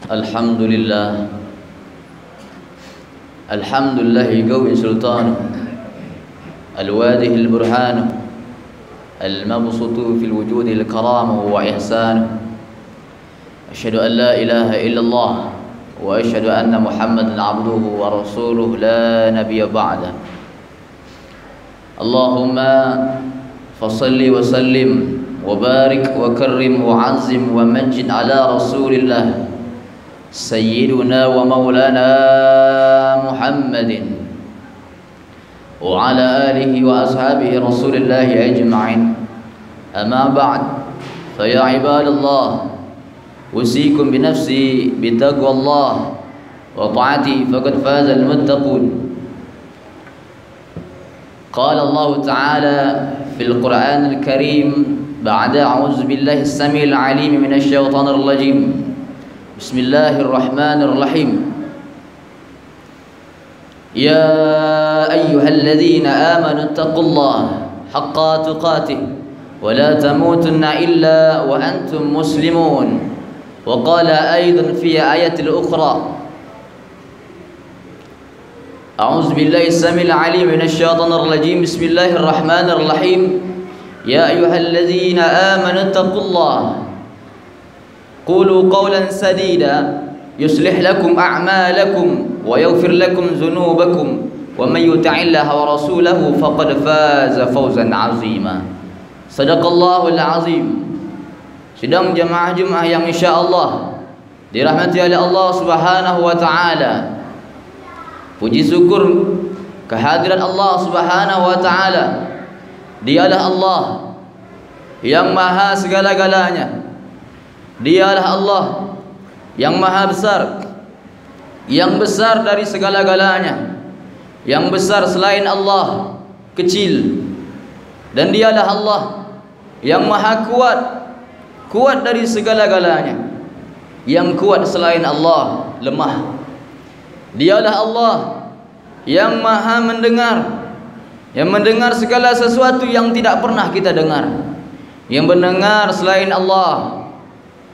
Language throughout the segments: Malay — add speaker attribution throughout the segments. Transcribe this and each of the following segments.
Speaker 1: الحمد لله قوي سلطانه الواده البرهان المبسوط في الوجود الكرامة وإحسانه. أشهد أن لا إله إلا الله وأشهد أن محمدا عبده ورسوله لا نبي بعده. اللهم فصل وسلم وبارك وكرم وعظم ومجد على رسول الله سيدنا ومولانا محمد وعلى آله وأصحابه رسول الله أجمعين. أما بعد فيا عباد الله أوصيكم بنفسي بتقوى الله وطاعته فقد فاز المتقون. قال الله تعالى في القرآن الكريم بعد أعوذ بالله السميع العليم من الشيطان الرجيم بسم الله الرحمن الرحيم. يا أيها الذين آمنوا اتقوا الله حق تقاته ولا تموتن إلا وأنتم مسلمون. وقال أيضا في آية الأخرى أعوذ بالله السميع العليم من الشيطان الرجيم بسم الله الرحمن الرحيم. يا أيها الذين آمنوا اتقوا الله قولوا قولا سديدا يصلح لكم أعمالكم ويغفر لكم ذنوبكم ومن يطع الله ورسوله فقد فاز فوزا عظيما. صدق الله العظيم. Sidang jemaah-jemaah yang insyaallah dirahmati oleh Allah Subhanahu wa taala. Puji syukur kehadiran Allah Subhanahu wa taala. Dialah Allah yang maha segala-galanya. Dialah Allah yang maha besar, yang besar dari segala-galanya. Yang besar selain Allah kecil. Dan dialah Allah yang maha kuat, kuat dari segala-galanya. Yang kuat selain Allah lemah. Dialah Allah yang maha mendengar, yang mendengar segala sesuatu yang tidak pernah kita dengar. Yang mendengar selain Allah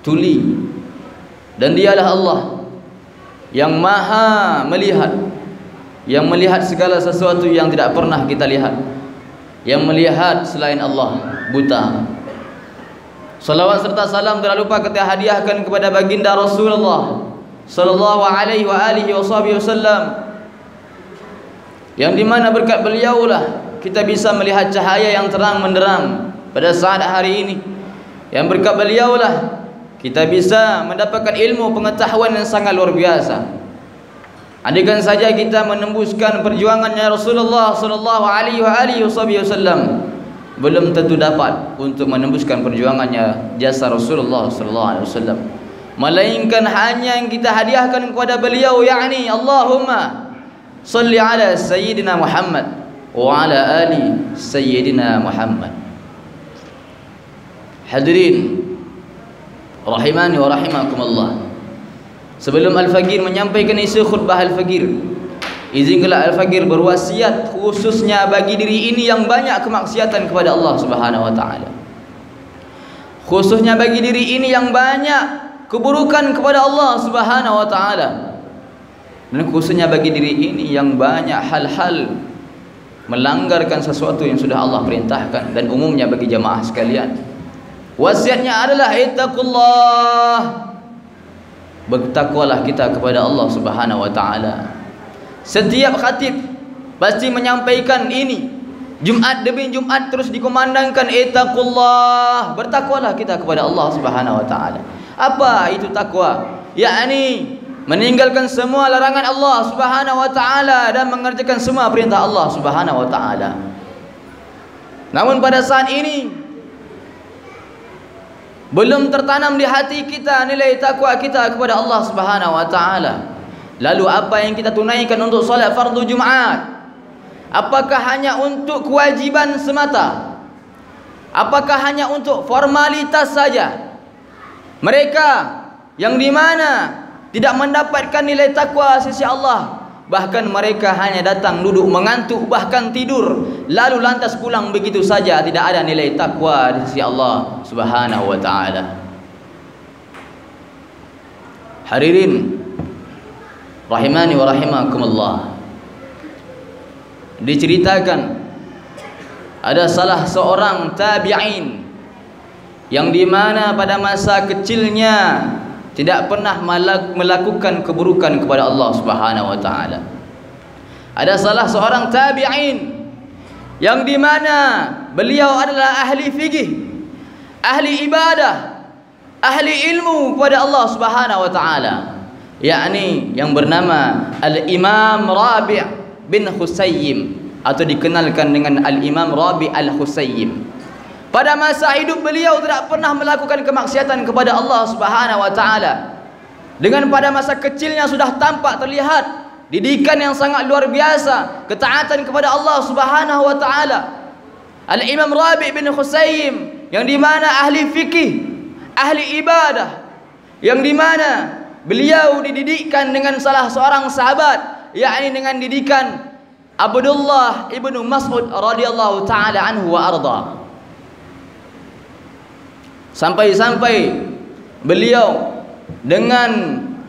Speaker 1: tuli. Dan dialah Allah yang maha melihat, yang melihat segala sesuatu yang tidak pernah kita lihat. Yang melihat selain Allah buta. Salawat serta salam tidak lupa kita hadiahkan kepada baginda Rasulullah sallallahu alaihi wa alihi wasallam, yang dimana berkat beliaulah kita bisa melihat cahaya yang terang menderang pada saat hari ini. Yang berkat beliaulah kita bisa mendapatkan ilmu pengetahuan yang sangat luar biasa. Andaikan saja kita menembuskan perjuangannya Rasulullah sallallahu alaihi wa alihi wasallam, belum tentu dapat untuk menembuskan perjuangannya jasa Rasulullah sallallahu alaihi wasallam, melainkan hanya yang kita hadiahkan kepada beliau, yakni Allahumma salli ala sayyidina Muhammad wa ala ali sayyidina Muhammad. Hadirin rahimani wa rahimakumullah. Sebelum Al-Faqir menyampaikan isi khutbah Al-Faqir, izinkanlah Al-Faqir berwasiat khususnya bagi diri ini yang banyak kemaksiatan kepada Allah Subhanahu wa taala. Khususnya bagi diri ini yang banyak keburukan kepada Allah Subhanahu wa taala. Dan khususnya bagi diri ini yang banyak hal-hal melanggarkan sesuatu yang sudah Allah perintahkan, dan umumnya bagi jamaah sekalian. Wasiatnya adalah ittaqullah. Bertakwalah kita kepada Allah Subhanahu wa taala. Setiap khatib pasti menyampaikan ini. Jumat demi Jumat terus dikumandangkan ittaqullah. Bertakwalah kita kepada Allah Subhanahu wa taala. Apa itu takwa? Yakni meninggalkan semua larangan Allah Subhanahu wa taala dan mengerjakan semua perintah Allah Subhanahu wa taala. Namun pada saat ini belum tertanam di hati kita nilai takwa kita kepada Allah Subhanahu wa taala. Lalu apa yang kita tunaikan untuk solat fardu Jumat? Apakah hanya untuk kewajiban semata? Apakah hanya untuk formalitas saja? Mereka yang di mana tidak mendapatkan nilai takwa sisi Allah, bahkan mereka hanya datang duduk mengantuk, bahkan tidur, lalu lantas pulang begitu saja, tidak ada nilai takwa di sisi Allah Subhanahu wa taala. Hadirin rahimani wa rahimakumullah, diceritakan ada salah seorang tabi'in yang dimana pada masa kecilnya tidak pernah melakukan keburukan kepada Allah Subhanahu wa taala. Ada salah seorang tabi'in yang dimana beliau adalah ahli fikih, ahli ibadah, ahli ilmu kepada Allah Subhanahu wa taala, yakni yang bernama Al-Imam Rabi' bin Husayyim atau dikenalkan dengan Al-Imam Rabi' Al-Husayyim. Pada masa hidup beliau tidak pernah melakukan kemaksiatan kepada Allah Subhanahu wa taala. Dengan pada masa kecilnya sudah tampak terlihat didikan yang sangat luar biasa, ketaatan kepada Allah Subhanahu wa taala. Al-Imam Rabi' bin Husayyim yang di mana ahli fikih, ahli ibadah, yang dimana beliau dididikkan dengan salah seorang sahabat, yakni dengan didikan Abdullah ibnu Mas'ud radhiyallahu taala anhu wa arda. Sampai-sampai beliau dengan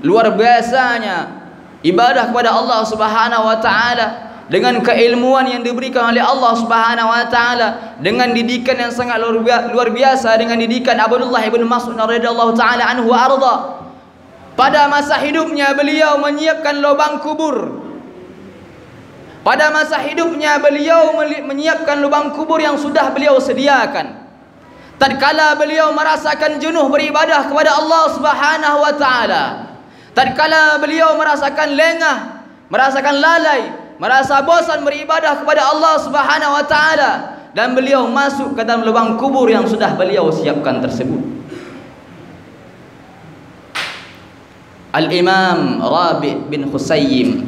Speaker 1: luar biasanya ibadah kepada Allah Subhanahu wa taala, dengan keilmuan yang diberikan oleh Allah Subhanahu wa taala, dengan didikan yang sangat luar biasa, dengan didikan Abdullah ibn Mas'ud radhiyallahu taala anhu wa arda. Pada masa hidupnya beliau menyiapkan lubang kubur. Pada masa hidupnya beliau menyiapkan lubang kubur yang sudah beliau sediakan. Tatkala beliau merasakan jenuh beribadah kepada Allah Subhanahu wa taala, tatkala beliau merasakan lengah, merasakan lalai, merasa bosan beribadah kepada Allah Subhanahu wa taala, dan beliau masuk ke dalam lubang kubur yang sudah beliau siapkan tersebut. Al-Imam Rabi' bin Husayyim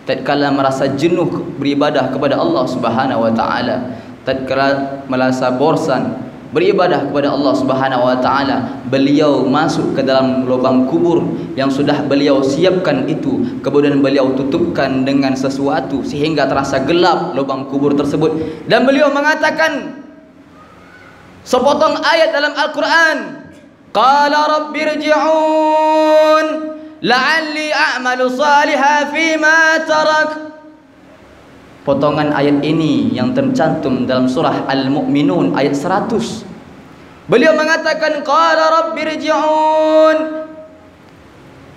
Speaker 1: tatkala merasa jenuh beribadah kepada Allah Subhanahu wa taala, tatkala merasa bosan beribadah kepada Allah Subhanahu wa taala, beliau masuk ke dalam lubang kubur yang sudah beliau siapkan itu, kemudian beliau tutupkan dengan sesuatu sehingga terasa gelap lubang kubur tersebut, dan beliau mengatakan sepotong ayat dalam Al-Quran, qala rabbirji'un la'alli a'malu salihan fima tarak. Potongan ayat ini yang tercantum dalam surah Al-Mu'minun ayat 100. Beliau mengatakan qala rabbirji'un,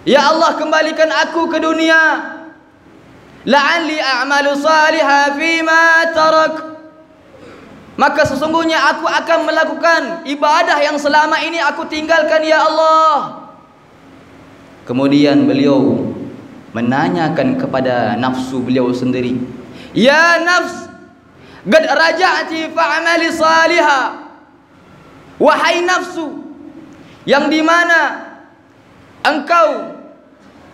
Speaker 1: ya Allah kembalikan aku ke dunia, la'alli a'malu salihan fima tarak, maka sesungguhnya aku akan melakukan ibadah yang selama ini aku tinggalkan ya Allah. Kemudian beliau menanyakan kepada nafsu beliau sendiri, ya nafs, qad raja'ti fa'amali salihah. Wahai nafsu, yang dimana engkau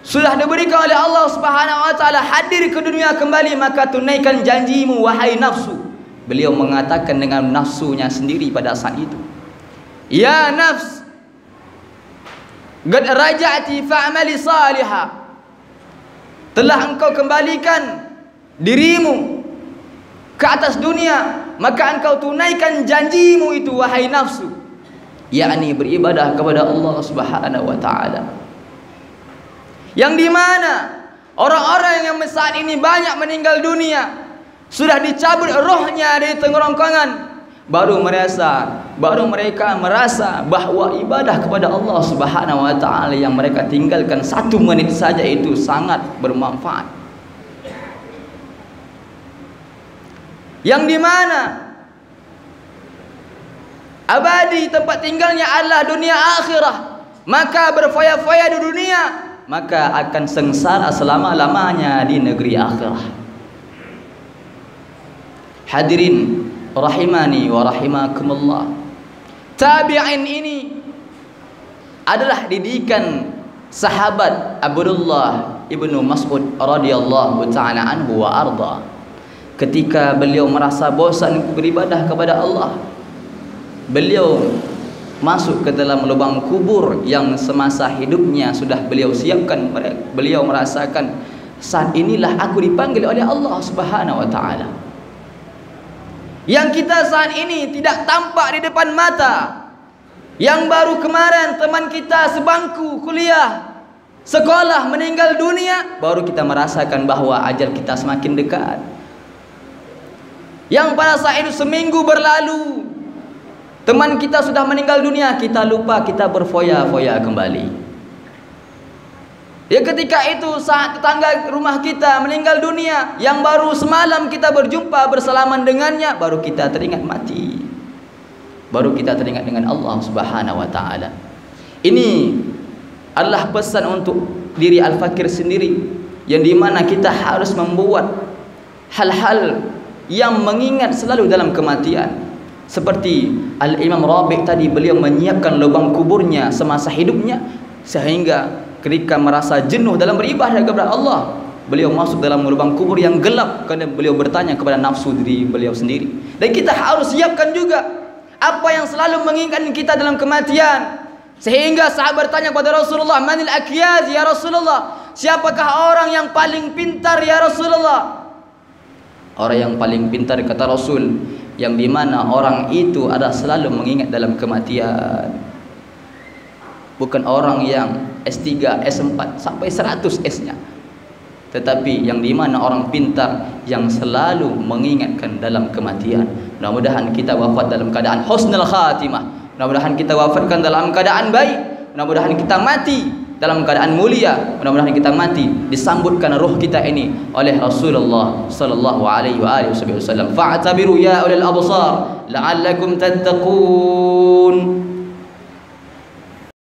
Speaker 1: sudah diberikan oleh Allah Subhanahu wa taala hadir ke dunia kembali, maka tunaikan janjimu wahai nafsu. Beliau mengatakan dengan nafsunya sendiri pada saat itu, ya nafs, qad raja'ti fa'amali salihah. Telah engkau kembalikan dirimu ke atas dunia, maka engkau tunaikan janjimu itu wahai nafsu, yakni beribadah kepada Allah Subhanahu wa taala. Yang dimana orang-orang yang saat ini banyak meninggal dunia, sudah dicabut rohnya dari tenggorokan, baru mereka merasa bahwa ibadah kepada Allah Subhanahu wa taala yang mereka tinggalkan 1 menit saja itu sangat bermanfaat. Yang dimana abadi tempat tinggalnya adalah dunia akhirah, maka berfoya-foya di dunia, maka akan sengsara selama-lamanya di negeri akhirah. Hadirin rahimani wa rahimakumullah, tabi'in ini adalah didikan sahabat Abdullah ibnu Mas'ud radhiyallahu ta'ala anhu wa arda. Ketika beliau merasa bosan beribadah kepada Allah, beliau masuk ke dalam lubang kubur yang semasa hidupnya sudah beliau siapkan. Beliau merasakan, saat inilah aku dipanggil oleh Allah Subhanahu wa taala. Yang kita saat ini tidak tampak di depan mata, yang baru kemarin teman kita sebangku kuliah sekolah, meninggal dunia, baru kita merasakan bahwa ajal kita semakin dekat. Yang pada saat itu seminggu berlalu, teman kita sudah meninggal dunia, kita lupa, kita berfoya-foya kembali. Ya ketika itu saat tetangga rumah kita meninggal dunia, yang baru semalam kita berjumpa bersalaman dengannya, baru kita teringat mati. Baru kita teringat dengan Allah Subhanahu wa taala. Ini adalah pesan untuk diri al-fakir sendiri, yang dimana kita harus membuat hal-hal yang mengingat selalu dalam kematian. Seperti Al-Imam Rabi' tadi, beliau menyiapkan lubang kuburnya semasa hidupnya, sehingga ketika merasa jenuh dalam beribadah kepada Allah, beliau masuk dalam lubang kubur yang gelap kerana beliau bertanya kepada nafsu diri beliau sendiri. Dan kita harus siapkan juga apa yang selalu mengingatkan kita dalam kematian. Sehingga sahabat bertanya kepada Rasulullah, "Manil akyaz ya Rasulullah?" Siapakah orang yang paling pintar ya Rasulullah? Orang yang paling pintar, kata Rasul, yang dimana orang itu adalah selalu mengingat dalam kematian. Bukan orang yang S3, S4 sampai 100 S-nya, tetapi yang dimana orang pintar yang selalu mengingatkan dalam kematian. Mudah-mudahan kita wafat dalam keadaan husnul khatimah. Mudah-mudahan kita wafatkan dalam keadaan baik. Mudah-mudahan kita mati dalam keadaan mulia. Mudah-mudahan kita mati disambutkan ruh kita ini oleh Rasulullah sallallahu alaihi wasallam. Fa'tabiru ya ulil absar la'allakum tattaqun.